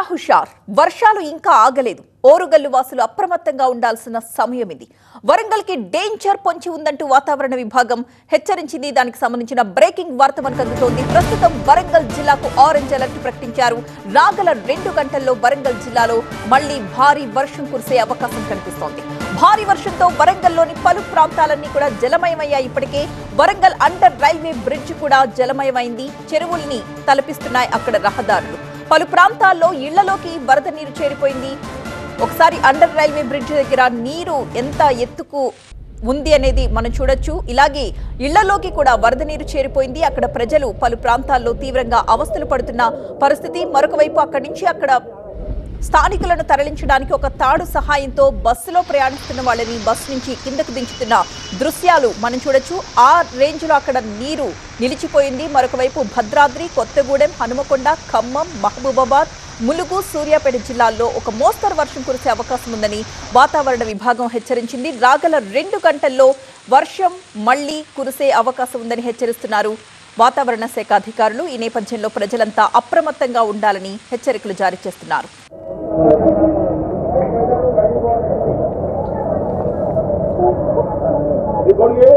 హుషార్ వర్షాలు ఇంకా ఆగలేదు. ఓరుగల్లు వాసులు అప్రమత్తంగా ఉండాల్సిన సమయం ఇది. వరంగల్ కి డేంజర్ పొంచి ఉందంటూ వాతావరణ విభాగం హెచ్చరించింది. దానికి సంబంధించిన బ్రేకింగ్ వార్త మనకు అందుతోంది. ప్రస్తుతం వరంగల్ జిల్లాకు ఆరెంజ్ అలర్ట్ ప్రకటించారు. రాగల 2 గంటల్లో వరంగల్ జిల్లాలో మళ్లీ భారీ వర్షం కురిసే అవకాశం కనిపిస్తోంది. భారీ వర్షంతో వరంగల్లోని పలు ప్రాంతాలన్నీ కూడా జలమయమయ్యాయి. ఇప్పటికే వరంగల్ అండర్ రైల్వే బ్రిడ్జ్ కూడా జలమయమైంది. చెరువుల్ని తలపిస్తున్నాయి అక్కడ రహదారులు. పలు ప్రాంతాల్లో ఇళ్లలోకి వరద నీరు చేరిపోయింది. ఒకసారి అండర్ రైల్వే బ్రిడ్జ్ దగ్గర నీరు ఎంత ఎత్తుకు ఉంది అనేది మనం చూడొచ్చు. ఇలాగే ఇళ్లలోకి కూడా వరద నీరు చేరిపోయింది. అక్కడ ప్రజలు పలు ప్రాంతాల్లో తీవ్రంగా అవస్థలు పడుతున్న పరిస్థితి. మరొక వైపు అక్కడి నుంచి అక్కడ స్థానికులను తరలించడానికి ఒక తాడు సహాయంతో బస్సులో ప్రయాణిస్తున్న వాళ్ళని బస్సు నుంచి కిందకు దించుతున్న దృశ్యాలు మనం చూడొచ్చు. ఆ రేంజ్ లో అక్కడ నీరు నిలిచిపోయింది. మరొక వైపు భద్రాద్రి, కొత్తగూడెం, హనుమకొండ, ఖమ్మం, మహబూబాబాద్, ములుగు, సూర్యాపేట జిల్లాల్లో ఒక మోస్తరు వర్షం కురిసే అవకాశం ఉందని వాతావరణ విభాగం హెచ్చరించింది. రాగల 2 గంటల్లో వర్షం మళ్లీ కురిసే అవకాశం ఉందని హెచ్చరిస్తున్నారు వాతావరణ శాఖ అధికారులు. ఈ నేపథ్యంలో ప్రజలంతా అప్రమత్తంగా ఉండాలని హెచ్చరికలు జారీ చేస్తున్నారు. बोलिए